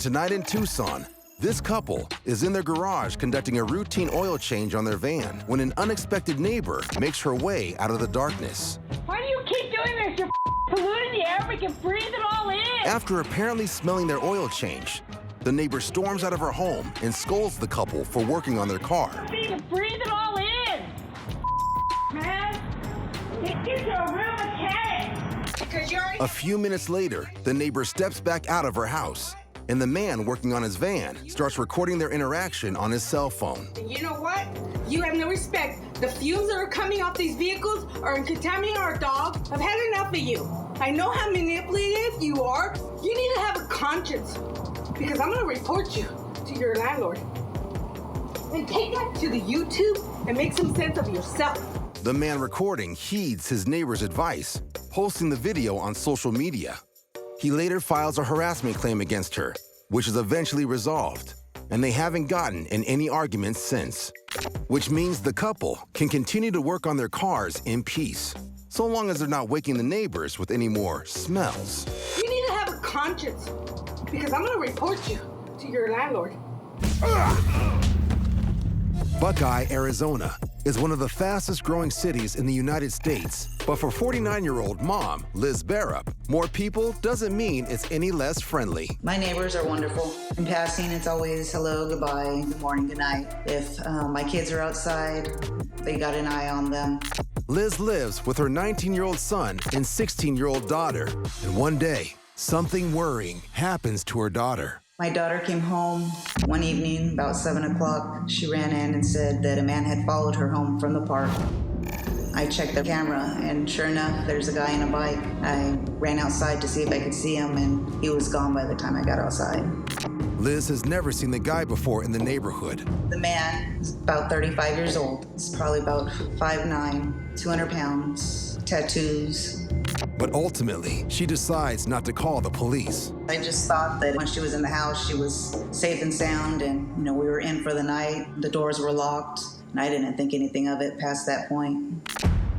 tonight in Tucson, this couple is in their garage conducting a routine oil change on their van when an unexpected neighbor makes her way out of the darkness. Why do you keep doing this? You're polluting the air. We can breathe it all in. After apparently smelling their oil change, the neighbor storms out of her home and scolds the couple for working on their car. You can breathe it all in. Man, get you a real mechanic. Because you're... A few minutes later, the neighbor steps back out of her house, and the man working on his van starts recording their interaction on his cell phone. You know what? You have no respect. The fumes that are coming off these vehicles are contaminating our dog. I've had enough of you. I know how manipulative you are. You need to have a conscience, because I'm going to report you to your landlord. And take that to the YouTube and make some sense of yourself. The man recording heeds his neighbor's advice, posting the video on social media. He later files a harassment claim against her, which is eventually resolved, and they haven't gotten in any arguments since. Which means the couple can continue to work on their cars in peace, so long as they're not waking the neighbors with any more smells. You need to have a conscience, because I'm going to report you to your landlord. Buckeye, Arizona is one of the fastest growing cities in the United States. But for 49-year-old mom, Liz Barup, more people doesn't mean it's any less friendly. My neighbors are wonderful. In passing, it's always hello, goodbye, good morning, good night. If my kids are outside, they got an eye on them. Liz lives with her 19-year-old son and 16-year-old daughter. And one day, something worrying happens to her daughter. My daughter came home one evening about 7 o'clock. She ran in and said that a man had followed her home from the park. I checked the camera, and sure enough, there's a guy on a bike. I ran outside to see if I could see him, and he was gone by the time I got outside. Liz has never seen the guy before in the neighborhood. The man is about 35 years old. He's probably about 5'9", 200 pounds, tattoos. But ultimately, she decides not to call the police. I just thought that when she was in the house, she was safe and sound, and we were in for the night. The doors were locked, and I didn't think anything of it past that point.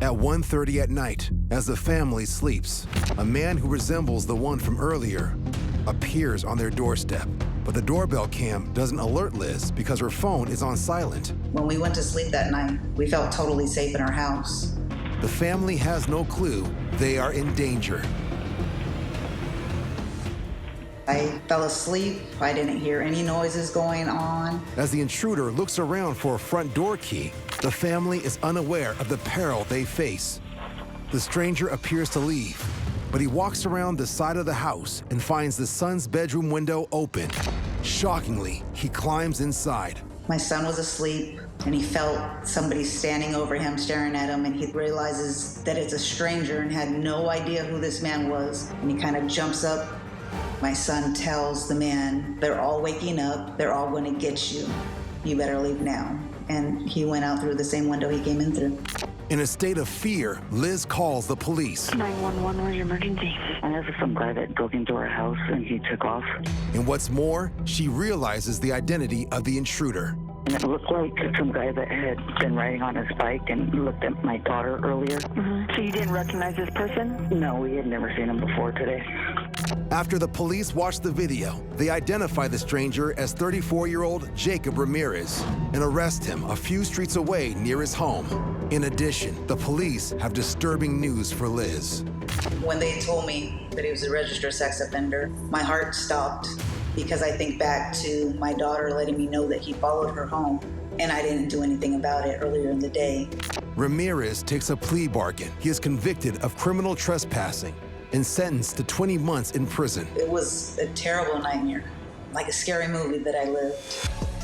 At 1:30 at night, as the family sleeps, a man who resembles the one from earlier appears on their doorstep. But the doorbell cam doesn't alert Liz because her phone is on silent. When we went to sleep that night, we felt totally safe in our house. The family has no clue they are in danger. I fell asleep. I didn't hear any noises going on. As the intruder looks around for a front door key, the family is unaware of the peril they face. The stranger appears to leave, but he walks around the side of the house and finds the son's bedroom window open. Shockingly, he climbs inside. My son was asleep, and he felt somebody standing over him, staring at him, and he realizes that it's a stranger and had no idea who this man was. And he kind of jumps up. My son tells the man, "They're all waking up. They're all going to get you. You better leave now." And he went out through the same window he came in through. In a state of fear, Liz calls the police. 911, where's your emergency? And this is some guy that broke into our house and he took off. And what's more, she realizes the identity of the intruder. And it looked like some guy that had been riding on his bike and looked at my daughter earlier. So you didn't recognize this person? No, we had never seen him before today. After the police watch the video, they identify the stranger as 34-year-old Jacob Ramirez and arrest him a few streets away near his home. In addition, the police have disturbing news for Liz. When they told me that he was a registered sex offender, my heart stopped, because I think back to my daughter letting me know that he followed her home, and I didn't do anything about it earlier in the day. Ramirez takes a plea bargain. He is convicted of criminal trespassing and sentenced to 20 months in prison. It was a terrible nightmare, like a scary movie that I lived.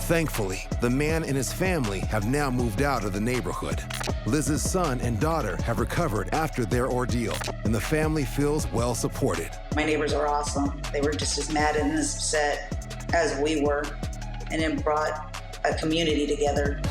Thankfully, the man and his family have now moved out of the neighborhood. Liz's son and daughter have recovered after their ordeal, and the family feels well supported. My neighbors are awesome. They were just as mad and as upset as we were, and it brought a community together.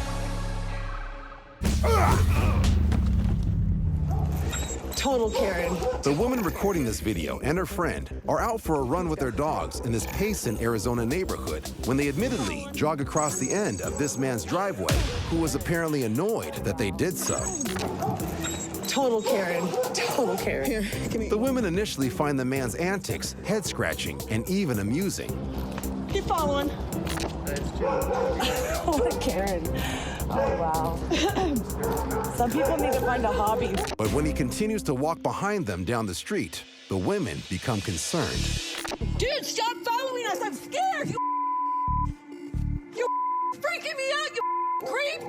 Total Karen. The woman recording this video and her friend are out for a run with their dogs in this Payson, Arizona neighborhood when they admittedly jog across the end of this man's driveway, who was apparently annoyed that they did so. Total Karen. Total Karen. Here, give me. The women initially find the man's antics head-scratching and even amusing. Keep following. What, Karen? Oh, wow. Some people need to find a hobby. But when he continues to walk behind them down the street, the women become concerned. Dude, stop following us. I'm scared. You freaking me out, you creep.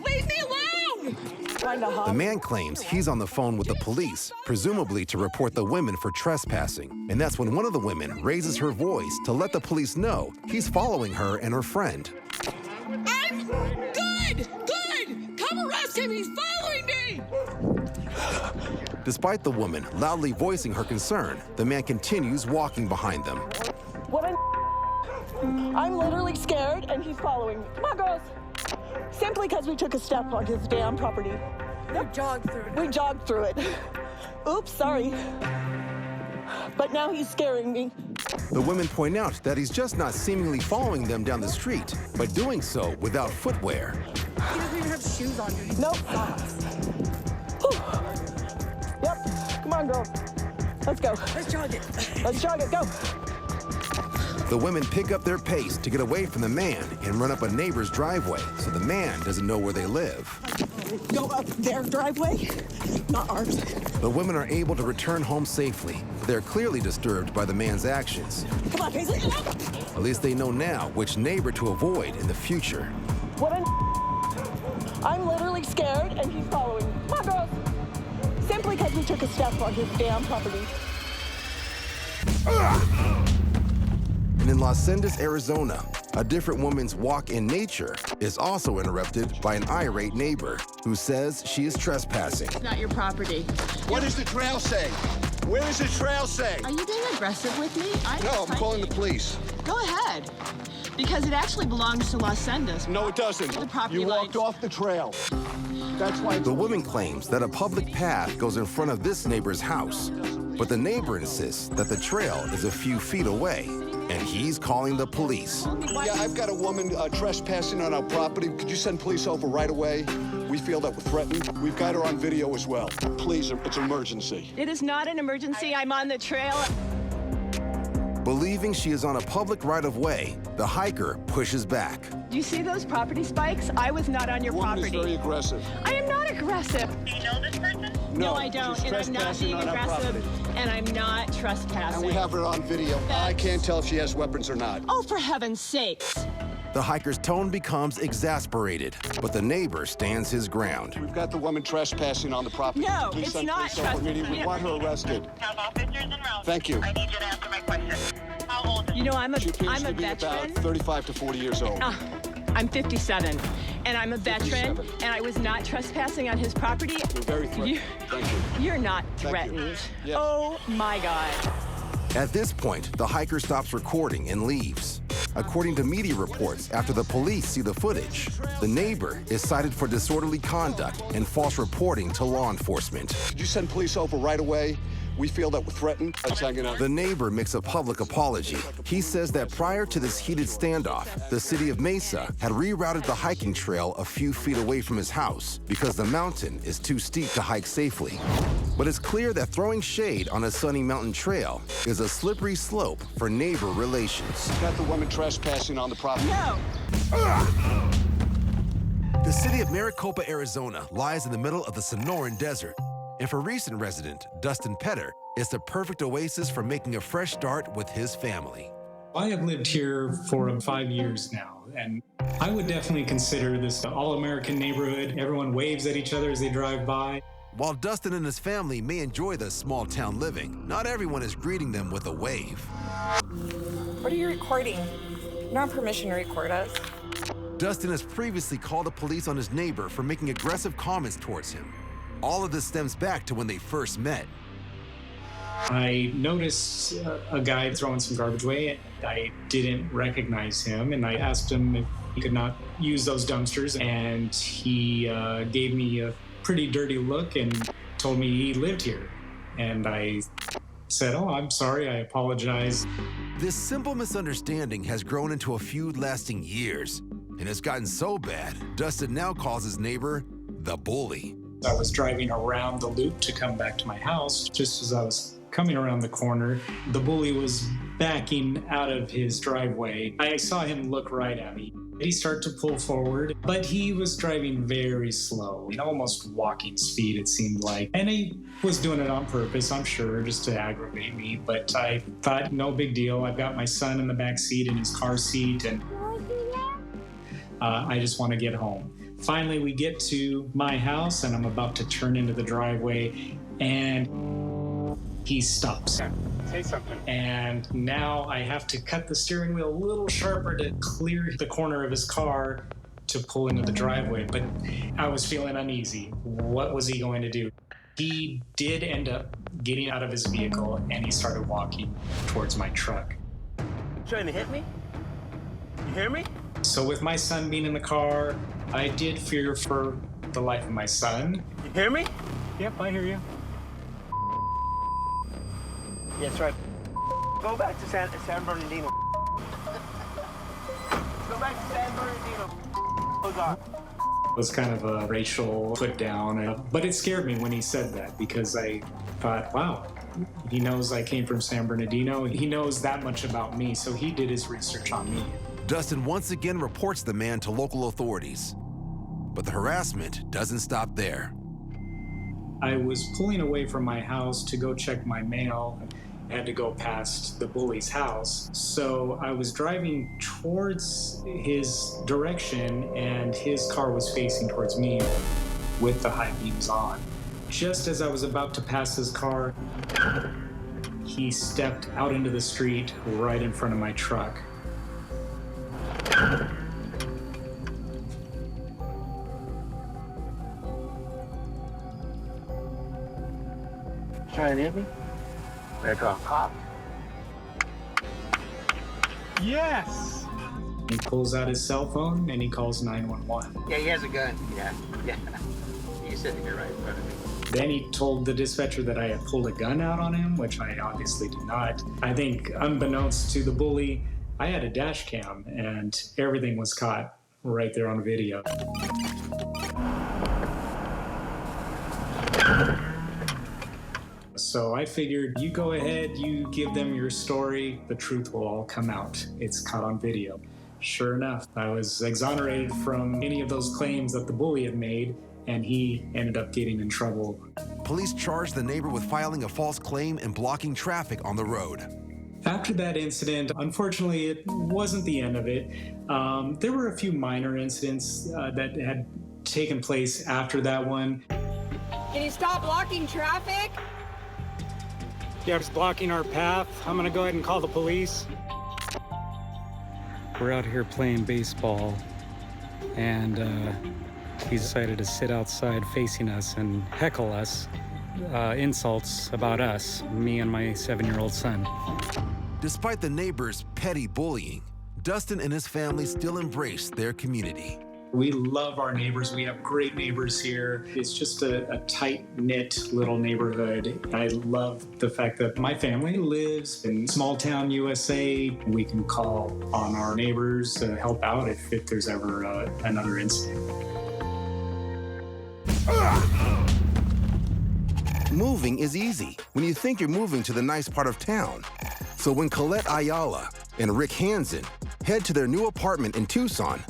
Leave me alone. Find a hobby. The man claims he's on the phone with the police, presumably to report the women for trespassing. And that's when one of the women raises her voice to let the police know he's following her and her friend. I'm good. Come arrest him. He's following me. Despite the woman loudly voicing her concern, the man continues walking behind them. What I'm literally scared, and he's following me. Come on, girls. Simply because we took a step on his damn property. You jogged through it. We jogged through it. Oops, sorry. But now he's scaring me. The women point out that he's just not seemingly following them down the street, but doing so without footwear. He doesn't even have shoes on. Nope. Yep. Come on, girl. Let's go. Let's jog it. Let's jog it. Go. The women pick up their pace to get away from the man and run up a neighbor's driveway so the man doesn't know where they live. Go up their driveway, not ours. The women are able to return home safely, but they're clearly disturbed by the man's actions. Come on, Paisley. At least they know now which neighbor to avoid in the future. What I'm literally scared, and he's following me. Come on, girls. Simply because we took a step on his damn property. And in Las Sendas, Arizona, a different woman's walk in nature is also interrupted by an irate neighbor who says she is trespassing. It's not your property. What does the trail say? Where does the trail say? Are you being aggressive with me? No, I'm calling the police. Go ahead. Because it actually belongs to Las Sendas. No, it doesn't. The property You walked lines. off the trail. That's why The woman claims that a public path goes in front of this neighbor's house, but the neighbor insists that the trail is a few feet away, and he's calling the police. Yeah, I've got a woman trespassing on our property. Could you send police over right away? We feel that we're threatened. We've got her on video as well. Please, it's an emergency. It is not an emergency. I'm on the trail. Believing she is on a public right-of-way, the hiker pushes back. Do you see those property spikes? I was not on your The woman is property. very aggressive. I am not aggressive. Do you know this person? No, I don't. she's And I'm not trespassing being on our aggressive. property. And I'm not trespassing. And we have her on video. I can't tell if she has weapons or not. Oh, for heaven's sakes. The hiker's tone becomes exasperated, but the neighbor stands his ground. We've got the woman trespassing on the property. No, Please it's send not police over immediately. We trespassing. want her arrested. Have officers en route. Thank you. I need you to answer my question. How old is You know, I'm a She appears I'm a to be veteran. about 35 to 40 years old. I'm 57, and I'm a veteran, 57. and I was not trespassing on his property. You're very threatened. You- Thank you. You're not Thank you. threatened. Yes. Oh my God. At this point, the hiker stops recording and leaves. According to media reports, after the police see the footage, the neighbor is cited for disorderly conduct and false reporting to law enforcement. Could you send police over right away? We feel that we're threatened. That's hanging out. The neighbor makes a public apology. He says that prior to this heated standoff, the city of Mesa had rerouted the hiking trail a few feet away from his house because the mountain is too steep to hike safely. But it's clear that throwing shade on a sunny mountain trail is a slippery slope for neighbor relations. Got the woman trespassing on the property. No. The city of Maricopa, Arizona lies in the middle of the Sonoran Desert. And for recent resident Dustin Petter, it's the perfect oasis for making a fresh start with his family. I have lived here for 5 years now, and I would definitely consider this an all-American neighborhood. Everyone waves at each other as they drive by. While Dustin and his family may enjoy the small town living, not everyone is greeting them with a wave. What are you recording? You don't have permission to record us. Dustin has previously called the police on his neighbor for making aggressive comments towards him. All of this stems back to when they first met. I noticed a guy throwing some garbage away, and I didn't recognize him, and I asked him if he could not use those dumpsters, and he gave me a pretty dirty look and told me he lived here. And I said, "Oh, I'm sorry, I apologize." This simple misunderstanding has grown into a feud lasting years, and it's gotten so bad, Dustin now calls his neighbor the bully. I was driving around the loop to come back to my house. Just as I was coming around the corner, the bully was backing out of his driveway, I saw him look right at me. He started to pull forward, but he was driving very slow, almost walking speed, it seemed like. And he was doing it on purpose, I'm sure, just to aggravate me. But I thought, no big deal. I've got my son in the back seat in his car seat, and I just want to get home. Finally, we get to my house, and I'm about to turn into the driveway, and he stops. Say something. And now I have to cut the steering wheel a little sharper to clear the corner of his car to pull into the driveway. But I was feeling uneasy. What was he going to do? He did end up getting out of his vehicle, and he started walking towards my truck. Trying to hit me? You hear me? So with my son being in the car, I did fear for the life of my son. You hear me? Yep, I hear you. Yes, right. Go back to San Bernardino. Go back to San Bernardino. Oh, God. It was kind of a racial put down, but it scared me when he said that because I thought, wow, he knows I came from San Bernardino. He knows that much about me, so he did his research on me. Dustin once again reports the man to local authorities. But the harassment doesn't stop there. I was pulling away from my house to go check my mail. I had to go past the bully's house. So I was driving towards his direction, and his car was facing towards me with the high beams on. Just as I was about to pass his car, he stepped out into the street right in front of my truck. Trying to hit me? Better call a cop. Yes! He pulls out his cell phone and he calls 911. Yeah, he has a gun. Yeah. He's sitting here right in front of me. Then he told the dispatcher that I had pulled a gun out on him, which I obviously did not. I think unbeknownst to the bully, I had a dash cam and everything was caught right there on video. So I figured, you go ahead, you give them your story, the truth will all come out. It's caught on video. Sure enough, I was exonerated from any of those claims that the bully had made, and he ended up getting in trouble. Police charged the neighbor with filing a false claim and blocking traffic on the road. After that incident, unfortunately, it wasn't the end of it. There were a few minor incidents that had taken place after that one. Can you stop blocking traffic? Yeah, it's blocking our path. I'm gonna go ahead and call the police. We're out here playing baseball, and he decided to sit outside facing us and heckle us, insults about us, me and my 7-year-old son. Despite the neighbors' petty bullying, Dustin and his family still embrace their community. We love our neighbors. We have great neighbors here. It's just a tight-knit little neighborhood. I love the fact that my family lives in small town USA. We can call on our neighbors to help out if there's ever another incident. Moving is easy when you think you're moving to the nice part of town. So when Colette Ayala and Rick Hansen head to their new apartment in Tucson,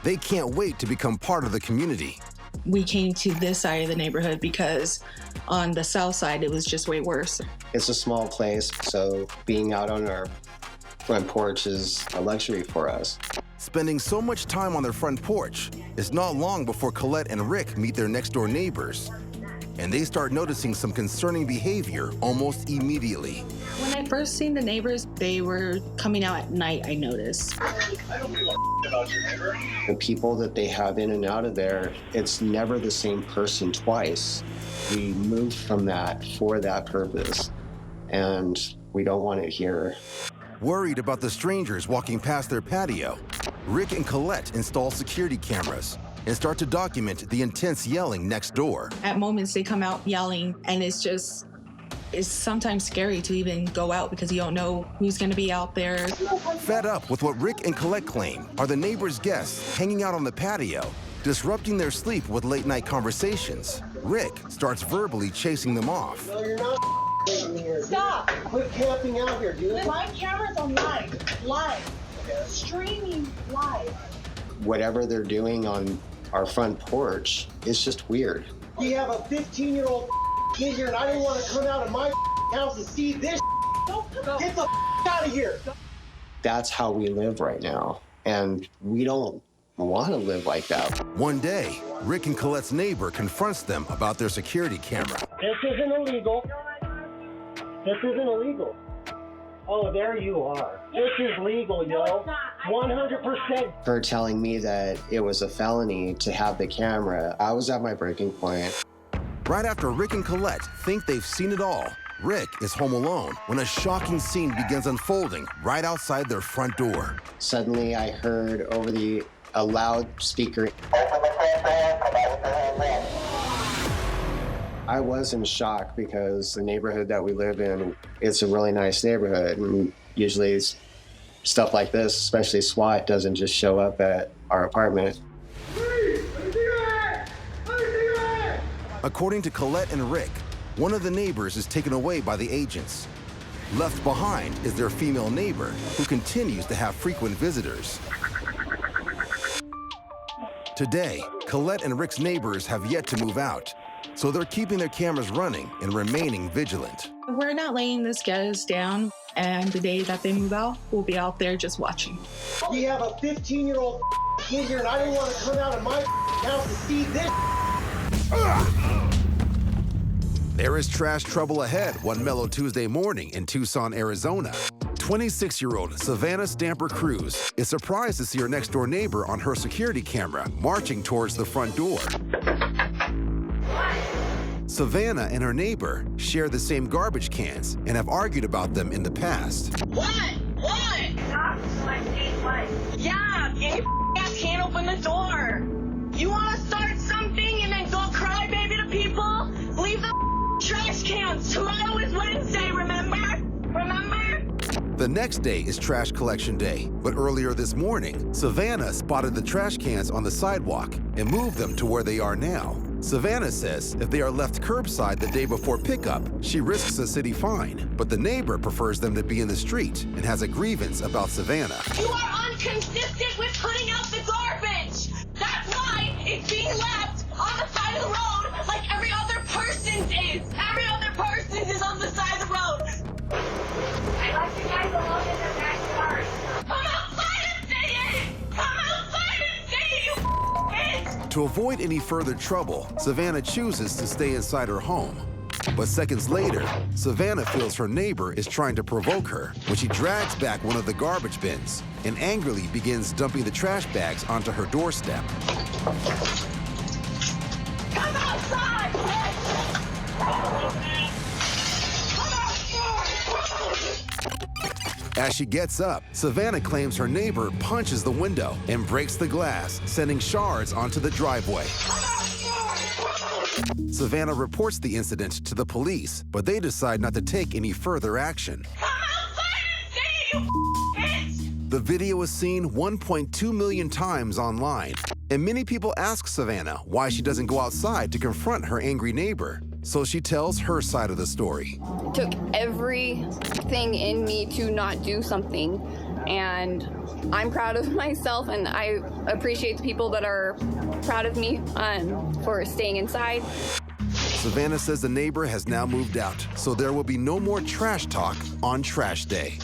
they can't wait to become part of the community. We came to this side of the neighborhood because on the south side, it was just way worse. It's a small place, so being out on our front porch is a luxury for us. Spending so much time on their front porch, it's not long before Colette and Rick meet their next-door neighbors. And they start noticing some concerning behavior almost immediately. When I first seen the neighbors, they were coming out at night, I noticed. The people that they have in and out of there, it's never the same person twice. We moved from that for that purpose, and we don't want it here. Worried about the strangers walking past their patio, Rick and Colette install security cameras and start to document the intense yelling next door. At moments, they come out yelling, and it's sometimes scary to even go out because you don't know who's gonna be out there. Fed up with what Rick and Colette claim are the neighbors' guests hanging out on the patio, disrupting their sleep with late-night conversations, Rick starts verbally chasing them off. No, you're not here. Stop. Quit camping out here, dude. My camera's on live, streaming live. Whatever they're doing on our front porch is just weird. We have a 15-year-old kid here, and I didn't want to come out of my house and see this. Get the out of here. That's how we live right now, and we don't want to live like that. One day, Rick and Colette's neighbor confronts them about their security camera. This isn't illegal. This isn't illegal. Oh, there you are. This is legal, yo. 100%. Her telling me that it was a felony to have the camera, I was at my breaking point. Right after Rick and Colette think they've seen it all, Rick is home alone when a shocking scene begins unfolding right outside their front door. Suddenly, I heard over a loudspeaker. I was in shock because the neighborhood that we live in, it's a really nice neighborhood. And usually stuff like this, especially SWAT, doesn't just show up at our apartment. According to Colette and Rick, one of the neighbors is taken away by the agents. Left behind is their female neighbor, who continues to have frequent visitors. Today, Colette and Rick's neighbors have yet to move out, so they're keeping their cameras running and remaining vigilant. We're not laying this guys down, and the day that they move out, we'll be out there just watching. We have a 15-year-old kid here, and I didn't want to come out of my house to see this. There is trash trouble ahead one mellow Tuesday morning in Tucson, Arizona. 26-year-old Savannah Stamper Cruz is surprised to see her next-door neighbor on her security camera marching towards the front door. Savannah and her neighbor share the same garbage cans and have argued about them in the past. What? Yeah, and your ass can't open the door. You want to start something and then go cry baby to people? Leave the trash cans. Tomorrow is Wednesday, remember? The next day is trash collection day, but earlier this morning, Savannah spotted the trash cans on the sidewalk and moved them to where they are now. Savannah says if they are left curbside the day before pickup, she risks a city fine, but the neighbor prefers them to be in the street and has a grievance about Savannah. You are inconsistent with putting out the garbage. That's why it's being left on the side of the road like every other person's is. Every other person's is on the side of the road. I left you guys alone in the backyard. Come outside and see it! Come outside and see it, you. To avoid any further trouble, Savannah chooses to stay inside her home. But seconds later, Savannah feels her neighbor is trying to provoke her when she drags back one of the garbage bins and angrily begins dumping the trash bags onto her doorstep. Come outside, As she gets up, Savannah claims her neighbor punches the window and breaks the glass, sending shards onto the driveway. Savannah reports the incident to the police, but they decide not to take any further action. The video is seen 1.2 million times online, and many people ask Savannah why she doesn't go outside to confront her angry neighbor. So she tells her side of the story. It took everything in me to not do something, and I'm proud of myself, and I appreciate the people that are proud of me for staying inside. Savannah says the neighbor has now moved out, so there will be no more trash talk on Trash Day.